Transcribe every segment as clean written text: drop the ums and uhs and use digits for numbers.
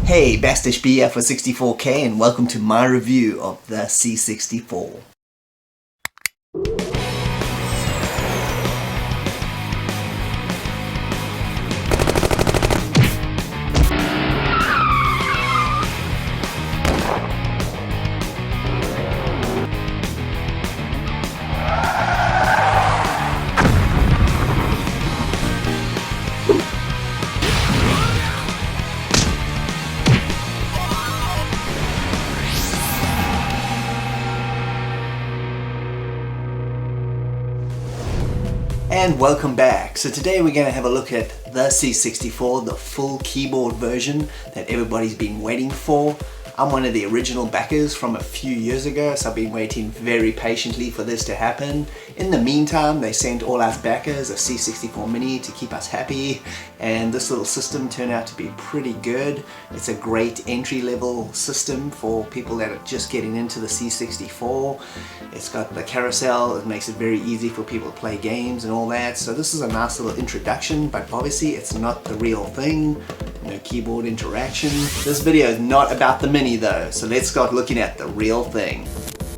Hey, Bastish BF for 64K and welcome to my review of the C64. And welcome back. So today we're going to have a look at the C64, the full keyboard version that everybody's been waiting for. I'm one of the original backers from a few years ago, so I've been waiting very patiently for this to happen. In the meantime, they sent all us backers a C64 Mini to keep us happy, and this little system turned out to be pretty good. It's a great entry-level system for people that are just getting into the C64. It's got the carousel, it makes it very easy for people to play games and all that. So this is a nice little introduction, but obviously it's not the real thing. No keyboard interaction. This video is not about the Mini though, so let's start looking at the real thing.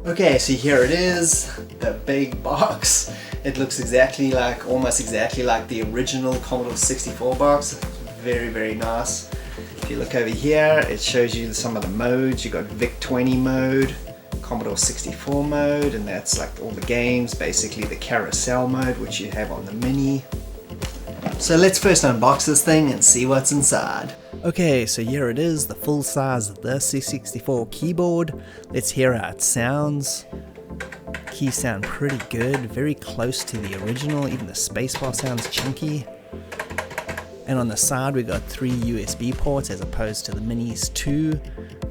Okay, so here it is, the big box. It looks almost exactly like the original Commodore 64 box. Very, very nice. If you look over here, it shows you some of the modes. You got VIC-20 mode, Commodore 64 mode, and that's like all the games, basically the carousel mode, which you have on the Mini. So let's first unbox this thing and see what's inside. Okay, so here it is, the full size of the C64 keyboard. Let's hear how it sounds. Keys sound pretty good, very close to the original, even the spacebar sounds chunky. And on the side we got 3 USB ports as opposed to the Mini's 2.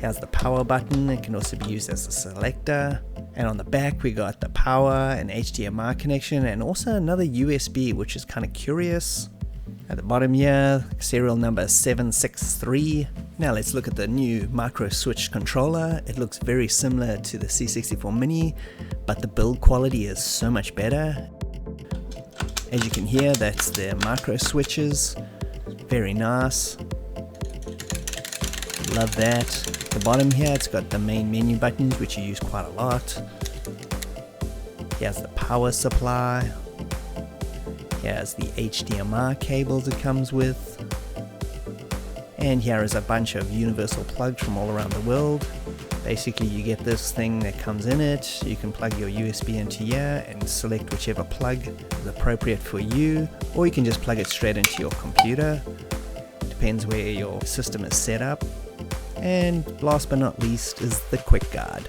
Here's the power button, it can also be used as a selector. And on the back we got the power and HDMI connection and also another USB, which is kind of curious. At the bottom here, serial number 763. Now let's look at the new micro switch controller. It looks very similar to the C64 Mini, but the build quality is so much better. As you can hear, that's the micro switches. Very nice. Love that. At the bottom here, it's got the main menu buttons, which you use quite a lot. Here's the power supply. Here's the HDMI cables it comes with. And here is a bunch of universal plugs from all around the world. Basically you get this thing that comes in it. You can plug your USB into here and select whichever plug is appropriate for you, or you can just plug it straight into your computer. Depends where your system is set up. And last but not least is the quick guard.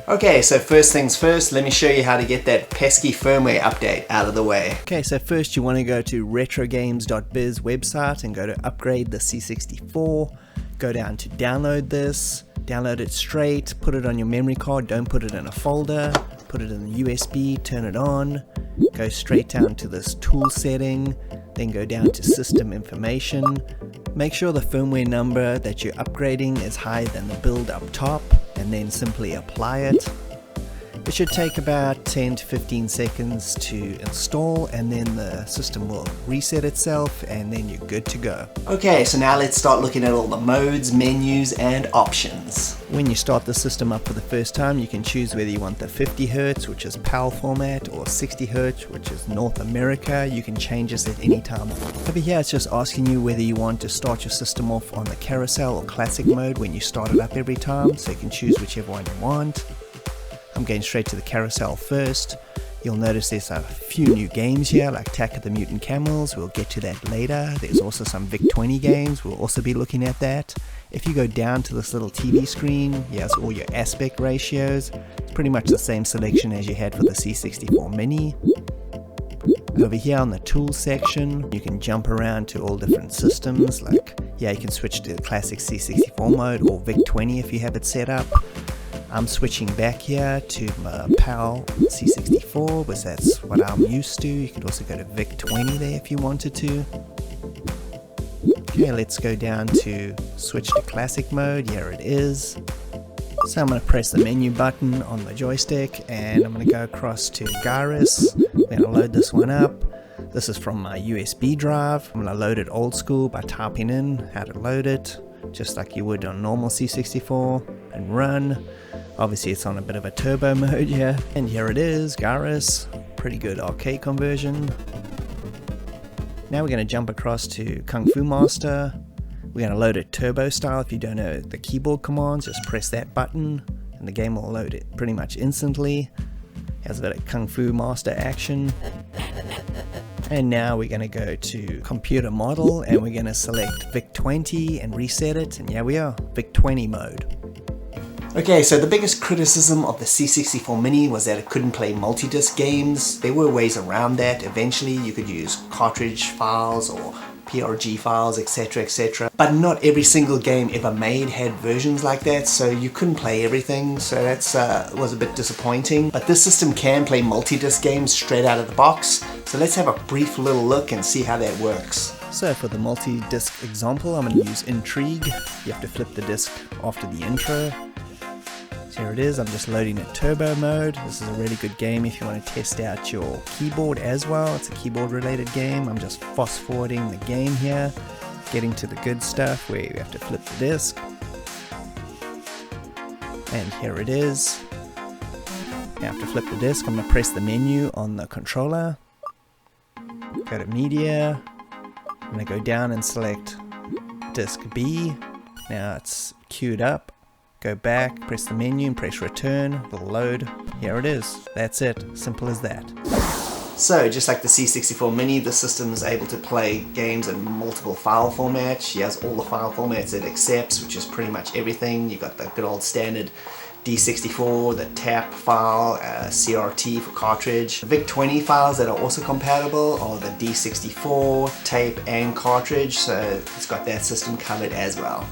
Okay, so first things first, let me show you how to get that pesky firmware update out of the way. Okay, so first you want to go to retrogames.biz website and go to upgrade the C64. Go down to download this, download it straight, put it on your memory card, don't put it in a folder, put it in the USB, turn it on, go straight down to this tool setting, then go down to system information. Make sure the firmware number that you're upgrading is higher than the build up top, and then simply apply it. It should take about 10 to 15 seconds to install, and then the system will reset itself and then you're good to go. Okay, so now let's start looking at all the modes, menus and options. When you start the system up for the first time, you can choose whether you want the 50 Hz, which is PAL format, or 60 Hz, which is North America. You can change this at any time. Over here it's just asking you whether you want to start your system off on the carousel or classic mode when you start it up every time, so you can choose whichever one you want. I'm going straight to the carousel first. You'll notice there's a few new games here, like Attack of the Mutant Camels. We'll get to that later. There's also some VIC-20 games. We'll also be looking at that. If you go down to this little TV screen, here's all your aspect ratios. It's pretty much the same selection as you had for the C64 Mini. Over here on the tools section, you can jump around to all different systems. Like, yeah, you can switch to the classic C64 mode or VIC-20 if you have it set up. I'm switching back here to my PAL C64, because that's what I'm used to. You could also go to VIC-20 there if you wanted to. Okay, let's go down to switch to classic mode. Here it is. So I'm going to press the menu button on the joystick and I'm going to go across to Gyrus. I'm going to load this one up. This is from my USB drive. I'm going to load it old school by typing in how to load it. just like you would on normal C64, and run. Obviously it's on a bit of a turbo mode here. And here it is, Garrus. Pretty good arcade conversion. Now we're going to jump across to Kung Fu Master. We're going to load it turbo style. If you don't know the keyboard commands, just press that button and the game will load it pretty much instantly. Has a bit of Kung Fu Master action. And now we're going to go to computer model and we're going to select VIC-20 and reset it, and here we are, VIC-20 mode. Okay, so the biggest criticism of the C64 Mini was that it couldn't play multi-disc games. There were ways around that. Eventually you could use cartridge files or PRG files, etc. But not every single game ever made had versions like that, so you couldn't play everything, so that was a bit disappointing. But this system can play multi-disc games straight out of the box, so let's have a brief little look and see how that works. So for the multi-disc example, I'm going to use Intrigue. You have to flip the disc after the intro. So here it is, I'm just loading it turbo mode. This is a really good game if you want to test out your keyboard as well. It's a keyboard related game. I'm just fast forwarding the game here, getting to the good stuff where you have to flip the disc. And here it is. You have to flip the disc. I'm going to press the menu on the controller. Go to media. I'm going to go down and select disc B. Now it's queued up. Go back, press the menu and press return, it'll load. Here it is. That's it. Simple as that. So just like the C64 Mini, the system is able to play games in multiple file formats. She has all the file formats it accepts, which is pretty much everything. You got the good old standard D64, the TAP file, CRT for cartridge. The VIC-20 files that are also compatible are the D64, tape and cartridge, so it's got that system covered as well.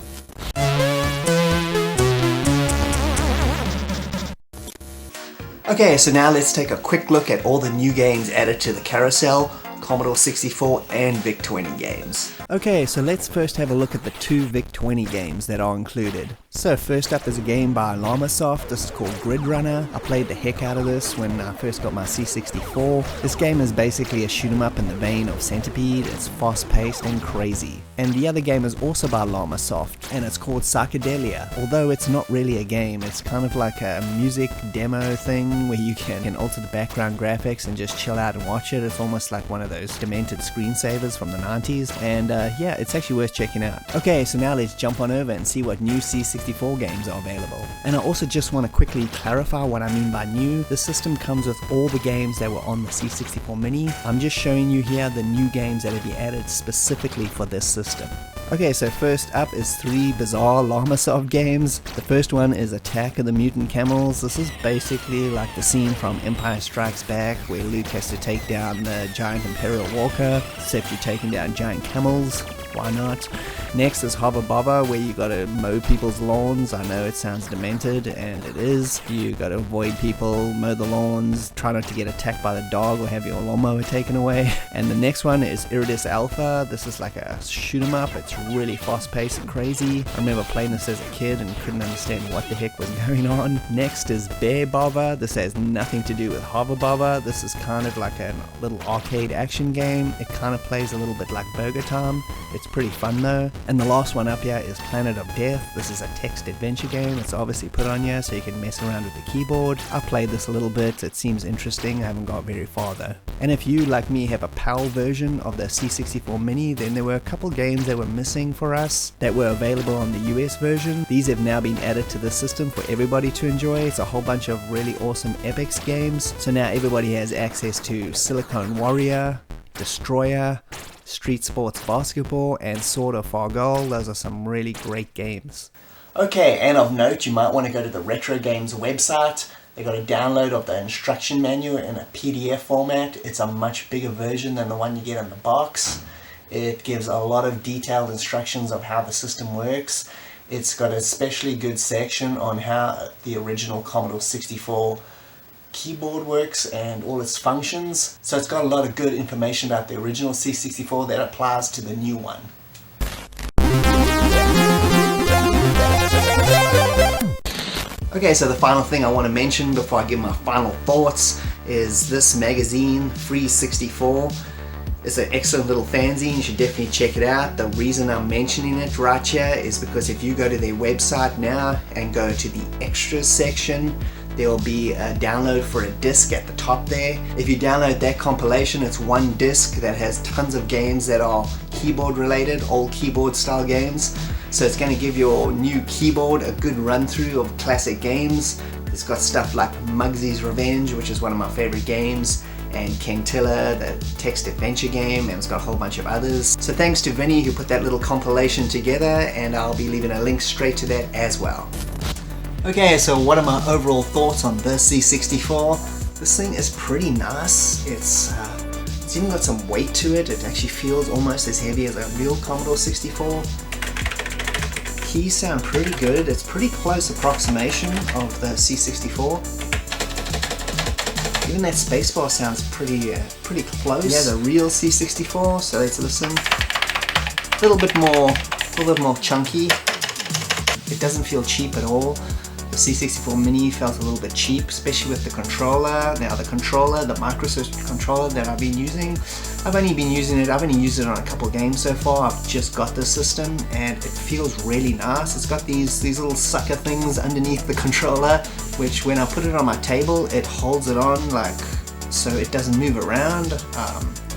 Okay, so now let's take a quick look at all the new games added to the carousel, Commodore 64 and VIC-20 games. Okay, so let's first have a look at the 2 VIC-20 games that are included. So first up is a game by Llamasoft. This is called Grid Runner. I played the heck out of this when I first got my C64. This game is basically a shoot 'em up in the vein of Centipede. It's fast paced and crazy. And the other game is also by Llamasoft, and it's called Psychedelia. Although it's not really a game, it's kind of like a music demo thing where you can alter the background graphics and just chill out and watch it. It's almost like one of those demented screensavers from the 90s, and yeah, it's actually worth checking out. Okay, so now let's jump on over and see what new C64 games are available. And I also just want to quickly clarify what I mean by new. The system comes with all the games that were on the C64 Mini. I'm just showing you here the new games that have been added specifically for this system. Okay, so first up is 3 bizarre Llamasoft games. The first one is Attack of the Mutant Camels. This is basically like the scene from Empire Strikes Back where Luke has to take down the giant Imperial Walker, except you're taking down giant camels. Why not? Next is Hubba Bubba, where you gotta mow people's lawns. I know it sounds demented, and it is. You gotta avoid people, mow the lawns, try not to get attacked by the dog or have your lawnmower taken away. And the next one is Iridis Alpha. This is like a shoot 'em up. It's really fast paced and crazy. I remember playing this as a kid and couldn't understand what the heck was going on. Next is Bear Baba. This has nothing to do with Hubba Bubba. This is kind of like a little arcade action game. It kind of plays a little bit like Burger Time. It's pretty fun though. And the last one up here is Planet of Death. This is a text adventure game. It's obviously put on here so you can mess around with the keyboard. I've played this a little bit. It seems interesting. I haven't got very far though. And if you, like me, have a PAL version of the C64 Mini, then there were a couple games that were missing for us that were available on the US version. These have now been added to the system for everybody to enjoy. It's a whole bunch of really awesome Epix games. So now everybody has access to Silicon Warrior, Destroyer, Street Sports Basketball, and Sword of Fargal. Those are some really great games. Okay, and of note, you might want to go to the Retro Games website. They got a download of the instruction manual in a PDF format. It's a much bigger version than the one you get in the box. It gives a lot of detailed instructions of how the system works. It's got a especially good section on how the original Commodore 64 keyboard works and all its functions. So it's got a lot of good information about the original C64 that applies to the new one. Okay, so the final thing I want to mention before I give my final thoughts is this magazine, Free 64. It's an excellent little fanzine, you should definitely check it out. The reason I'm mentioning it right here is because if you go to their website now and go to the extras section, there will be a download for a disc at the top there. If you download that compilation, it's one disc that has tons of games that are keyboard related, old keyboard style games. So it's going to give your new keyboard a good run through of classic games. It's got stuff like Mugsy's Revenge, which is one of my favorite games, and Kentilla, the text adventure game, and it's got a whole bunch of others. So thanks to Vinny who put that little compilation together, and I'll be leaving a link straight to that as well. Okay, so what are my overall thoughts on the C64? This thing is pretty nice. It's even got some weight to it. It actually feels almost as heavy as a real Commodore 64. Keys sound pretty good. It's pretty close approximation of the C64. Even that spacebar sounds pretty close. Yeah, the real C64. So let's listen. A little bit more chunky. It doesn't feel cheap at all. The C64 Mini felt a little bit cheap, especially with the controller. Now the controller, the Microsoft controller that I've been using, I've only used it on a couple of games so far. I've just got the system and it feels really nice. It's got these little sucker things underneath the controller, which when I put it on my table, it holds it on like so it doesn't move around.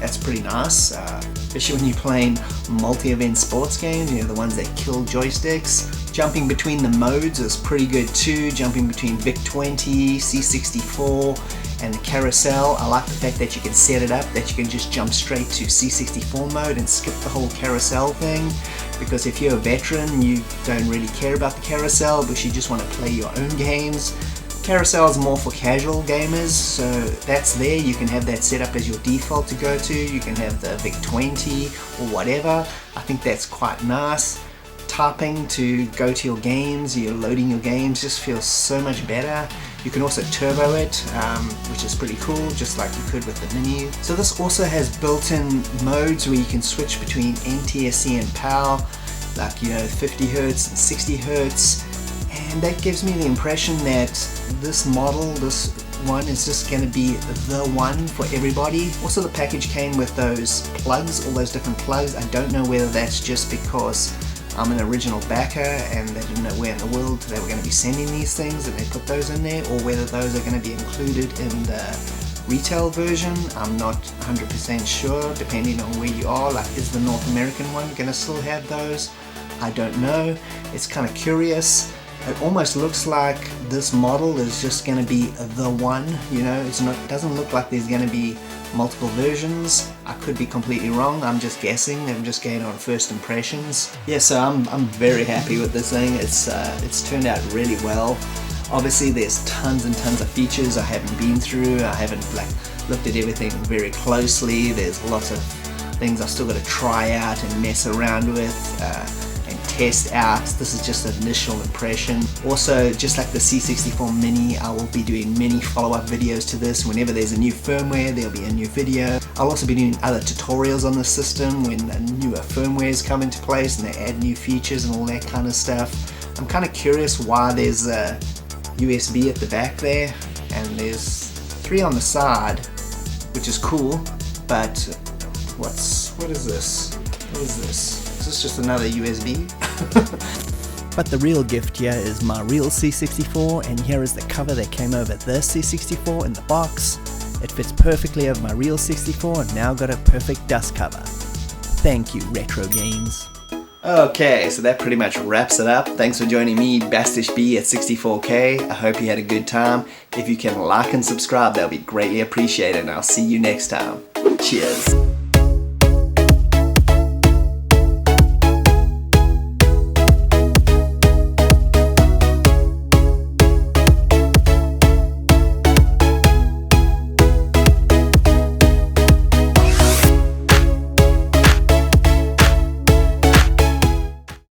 That's pretty nice, especially when you're playing multi-event sports games, you know, the ones that kill joysticks. Jumping between the modes is pretty good too. Jumping between VIC-20, C64, and the carousel. I like the fact that you can set it up, that you can just jump straight to C64 mode and skip the whole carousel thing. Because if you're a veteran, you don't really care about the carousel, but you just want to play your own games. Carousel is more for casual gamers, so that's there. You can have that set up as your default to go to. You can have the VIC-20 or whatever. I think that's quite nice. Tapping to go to your games, you're loading your games, just feels so much better. You can also turbo it, which is pretty cool, just like you could with the Mini. So this also has built-in modes where you can switch between NTSC and PAL, like 50 Hertz and 60 Hertz. And that gives me the impression that this model, this one, is just going to be the one for everybody. Also the package came with those plugs, all those different plugs. I don't know whether that's just because I'm an original backer and they didn't know where in the world they were going to be sending these things and they put those in there, or whether those are going to be included in the retail version. I'm not 100% sure, depending on where you are. Like, is the North American one going to still have those? I don't know. It's kind of curious. It almost looks like this model is just going to be the one, it doesn't look like there's going to be multiple versions. I could be completely wrong. I'm just guessing. I'm just going on first impressions. Yeah, so I'm very happy with this thing. It's turned out really well. Obviously there's tons and tons of features I haven't been through. I haven't looked at everything very closely. There's lots of things I've still got to try out and mess around with and test out. This is just an initial impression. Also, just like the C64 Mini, I will be doing many follow-up videos to this. Whenever there's a new firmware, there'll be a new video. I'll also be doing other tutorials on the system when newer firmwares come into place and they add new features and all that kind of stuff. I'm kind of curious why there's a USB at the back there and there's 3 on the side, which is cool, but what is this? What is this? Is this just another USB? But the real gift here is my real C64, and here is the cover that came over the C64 in the box. It fits perfectly over my real 64 and now got a perfect dust cover. Thank you, Retro Games. Okay, so that pretty much wraps it up. Thanks for joining me, Bastish B at 64K. I hope you had a good time. If you can like and subscribe, that'll be greatly appreciated, and I'll see you next time. Cheers.